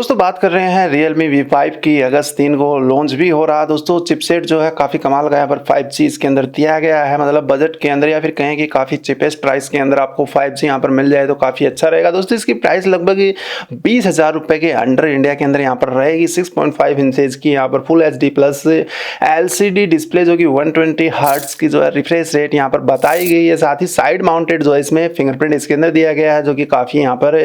दोस्तों बात कर रहे हैं Realme V5 की। अगस्त 3 को लॉन्च भी हो रहा है। दोस्तों चिपसेट जो है काफ़ी कमाल का यहाँ पर 5G इसके अंदर दिया गया है, मतलब बजट के अंदर या फिर कहें कि काफ़ी चिपेस्ट प्राइस के अंदर आपको 5G यहाँ पर मिल जाए तो काफ़ी अच्छा रहेगा। दोस्तों इसकी प्राइस लगभग 20,000 रुपये के अंडर इंडिया के अंदर यहाँ पर रहेगी। 6.5 इंचेज की यहाँ पर full HD plus LCD display जो कि 120 हर्ट्ज की जो है रिफ्रेश रेट यहाँ पर बताई गई है। साथ ही साइड माउंटेड जो है इसमें फिंगरप्रिंट इसके अंदर दिया गया है जो कि काफ़ी यहाँ पर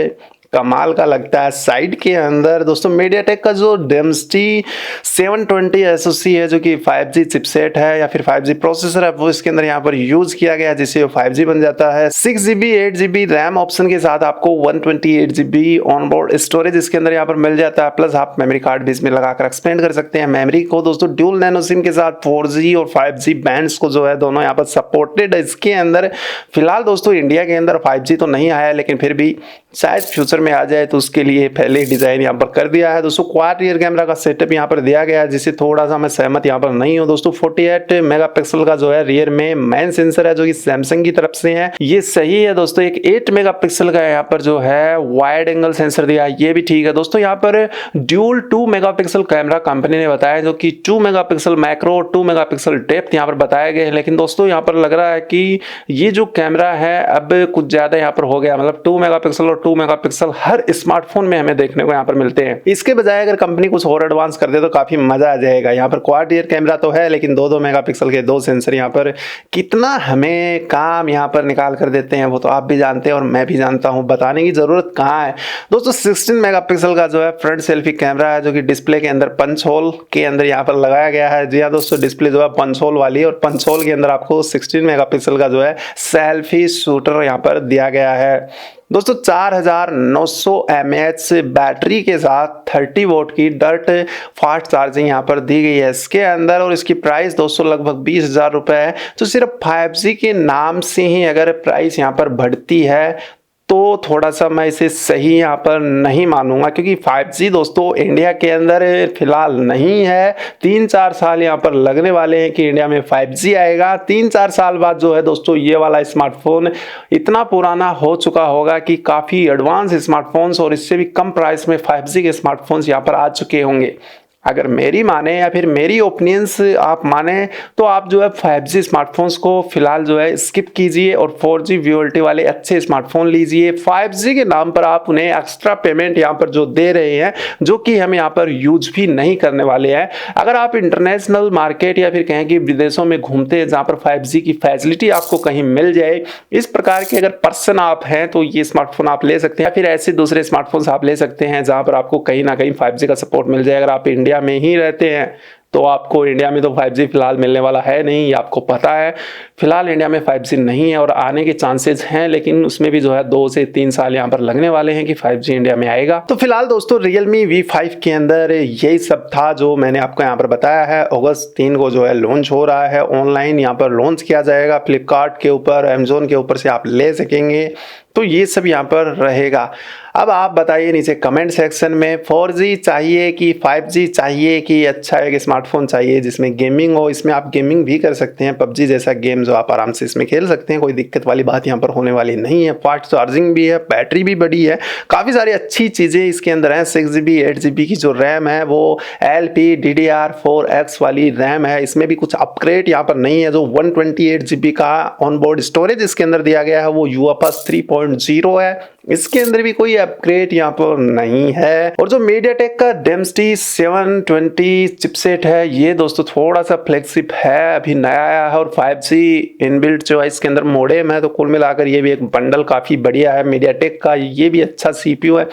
कमाल का लगता है। साइड के अंदर दोस्तों मीडियाटेक का जो डेमस्टी 720 SoC है जो कि 5G चिपसेट है या फिर 5G प्रोसेसर है वो इसके अंदर यहाँ पर यूज किया गया है जिससे 5G बन जाता है। 6GB 8GB रैम ऑप्शन के साथ आपको 128GB ऑनबोर्ड स्टोरेज इसके अंदर यहाँ पर मिल जाता है। प्लस आप मेमोरी कार्ड भी इसमें लगाकर एक्सपेंड कर सकते हैं मेमोरी को। दोस्तों ड्यूल नैनो सिम के साथ 4G और 5G बैंड्स को जो है दोनों यहाँ पर सपोर्टेड है इसके अंदर। फिलहाल दोस्तों इंडिया के अंदर 5G तो नहीं आया है, लेकिन फिर भी शायद फ्यूचर में आ जाए तो उसके लिए पहले डिजाइन यहाँ पर कर दिया है। दोस्तों क्वाड रियर कैमरा का सेटअप यहाँ पर दिया गया है जिससे थोड़ा सा मैं सहमत यहाँ पर नहीं हूँ। दोस्तों 48 मेगापिक्सल का जो है रियर में मेन सेंसर है जो कि सैमसंग की तरफ से है, ये सही है। दोस्तों एक 8 मेगापिक्सल का यहाँ पर जो है वाइड एंगल सेंसर दिया है, ये भी ठीक है। दोस्तों यहाँ पर ड्यूल 2 मेगापिक्सल कैमरा कंपनी ने बताया जो कि 2 मेगापिक्सल मैक्रो 2 मेगापिक्सल डेप्थ यहाँ पर बताए गए हैं। लेकिन दोस्तों यहाँ पर लग रहा है कि ये जो कैमरा है अब कुछ ज्यादा यहाँ पर हो गया, मतलब 2 मेगापिक्सल और 2 मेगापिक्सल हर स्मार्टफोन में हमें देखने को यहाँ पर मिलते हैं। इसके बजाय अगर कंपनी कुछ और एडवांस कर दे तो काफी मजा आ जाएगा। यहाँ पर क्वाड रियर कैमरा तो है लेकिन 2-2 मेगापिक्सल के 2 सेंसर यहाँ पर कितना हमें काम यहाँ पर निकाल कर देते हैं वो तो आप भी जानते हैं और मैं भी जानता हूँ, बताने की जरूरत कहाँ है। दोस्तों 16 मेगापिक्सल का जो है फ्रंट सेल्फी कैमरा है जो कि डिस्प्ले के अंदर पंच होल के अंदर यहाँ पर लगाया गया है। जी हाँ दोस्तों, डिस्प्ले जो है पंच होल वाली है और पंच होल के अंदर आपको 16 मेगापिक्सल का जो है सेल्फी शूटर यहाँ पर दिया गया है। दोस्तों 4900 mAh बैटरी के साथ 30 वोट की डर्ट फास्ट चार्जिंग यहाँ पर दी गई है इसके अंदर और इसकी प्राइस दोस्तों लगभग 20,000 रुपये है। तो सिर्फ 5G के नाम से ही अगर प्राइस यहाँ पर बढ़ती है तो थोड़ा सा मैं इसे सही यहाँ पर नहीं मानूंगा, क्योंकि 5G दोस्तों इंडिया के अंदर फिलहाल नहीं है। 3-4 साल यहाँ पर लगने वाले हैं कि इंडिया में 5G आएगा। 3-4 साल बाद जो है दोस्तों ये वाला स्मार्टफोन इतना पुराना हो चुका होगा कि काफ़ी एडवांस स्मार्टफोन्स और इससे भी कम प्राइस में 5G के स्मार्टफोन्स यहाँ पर आ चुके होंगे। अगर मेरी माने या फिर मेरी ओपिनियंस आप माने तो आप जो है 5G स्मार्टफोन्स को फिलहाल जो है स्किप कीजिए और 4G वीओएलटी वाले अच्छे स्मार्टफोन लीजिए। 5G के नाम पर आप उन्हें एक्स्ट्रा पेमेंट यहाँ पर जो दे रहे हैं जो कि हम यहाँ पर यूज भी नहीं करने वाले हैं। अगर आप इंटरनेशनल मार्केट या फिर कहें कि विदेशों में घूमते हैं जहाँ पर 5G की फैसिलिटी आपको कहीं मिल जाए, इस प्रकार के अगर पर्सन आप हैं तो ये स्मार्टफोन आप ले सकते हैं, या फिर ऐसे दूसरे स्मार्टफोन्स आप ले सकते हैं जहाँ पर आपको कहीं ना कहीं 5G का सपोर्ट मिल जाए। अगर आप इंडिया में ही रहते हैं तो आपको इंडिया में तो 5G फिलहाल मिलने वाला है नहीं, ये आपको पता है। फिलहाल इंडिया में 5G नहीं है और आने के चांसेस हैं, लेकिन उसमें भी जो है 2 से 3 साल यहाँ पर लगने वाले हैं कि 5G इंडिया में आएगा। तो फिलहाल दोस्तों Realme V5 के अंदर यही सब था जो मैंने आपको यहाँ पर बताया है। अगस्त 3 को जो है लॉन्च हो रहा है, ऑनलाइन यहाँ पर लॉन्च किया जाएगा, फ्लिपकार्ट के ऊपर अमेजोन के ऊपर से आप ले सकेंगे। तो ये सब यहाँ पर रहेगा। अब आप बताइए नीचे कमेंट सेक्शन में 4G चाहिए कि 5G चाहिए कि अच्छा एक स्मार्टफोन चाहिए जिसमें गेमिंग हो। इसमें आप गेमिंग भी कर सकते हैं, PUBG जैसा गेम जो आप आराम से इसमें खेल सकते हैं, कोई दिक्कत वाली बात यहाँ पर होने वाली नहीं है। फास्ट चार्जिंग भी है, बैटरी भी बड़ी है, काफ़ी सारी अच्छी चीज़ें इसके अंदर हैं। 6GB 8GB की जो रैम है वो LPDDR4X वाली रैम है, इसमें भी कुछ अपग्रेड यहाँ पर नहीं है। जो 128GB का ऑनबोर्ड स्टोरेज इसके अंदर दिया गया है वो UFS 3.0 है, इसके अंदर भी कोई अपग्रेड यहाँ पर नहीं है। और जो मीडियाटेक का डेमस्टी 720 चिपसेट है ये दोस्तों थोड़ा सा फ्लैगशिप है, अभी नया आया है और 5G इनबिल्ट जो है इसके अंदर मॉडेम है। तो कुल मिलाकर ये भी एक बंडल काफ़ी बढ़िया है मीडियाटेक का, ये भी अच्छा CPU है,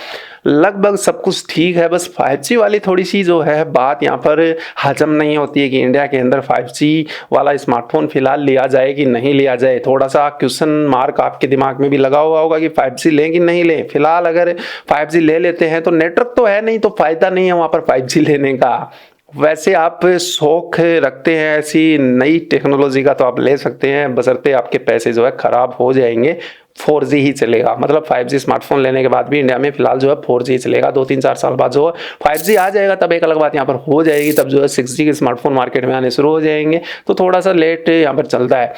लगभग सब कुछ ठीक है। बस 5G वाली थोड़ी सी जो है बात यहाँ पर हजम नहीं होती है कि इंडिया के अंदर 5G वाला स्मार्टफोन फिलहाल लिया जाए कि नहीं लिया जाए। थोड़ा सा क्वेश्चन मार्क आपके दिमाग में भी लगा हुआ होगा कि 5G लें कि नहीं लें। फिलहाल अगर 5G ले लेते हैं तो नेटवर्क तो है नहीं तो फायदा नहीं है वहाँ पर 5G लेने का। वैसे आप शौक रखते हैं ऐसी नई टेक्नोलॉजी का तो आप ले सकते हैं, बशर्ते आपके पैसे जो है खराब हो जाएंगे। 4G ही चलेगा, मतलब 5G स्मार्टफोन लेने के बाद भी इंडिया में फिलहाल जो है 4G चलेगा। 2-3-4 साल बाद जो है 5G आ जाएगा तब एक अलग बात यहाँ पर हो जाएगी, तब जो है 6G के स्मार्टफोन मार्केट में आने शुरू हो जाएंगे। तो थोड़ा सा लेट यहाँ पर चलता है।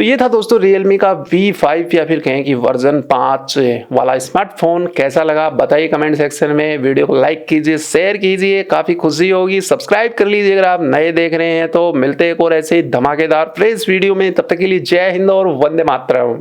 तो ये था दोस्तों Realme का V5 या फिर कहें कि वर्जन 5 वाला स्मार्टफोन। कैसा लगा बताइए कमेंट सेक्शन में। वीडियो को लाइक कीजिए, शेयर कीजिए, काफ़ी खुशी होगी। सब्सक्राइब कर लीजिए अगर आप नए देख रहे हैं तो। मिलते हैं एक और ऐसे ही धमाकेदार फ्रेश वीडियो में, तब तक के लिए जय हिंद और वंदे मातरम।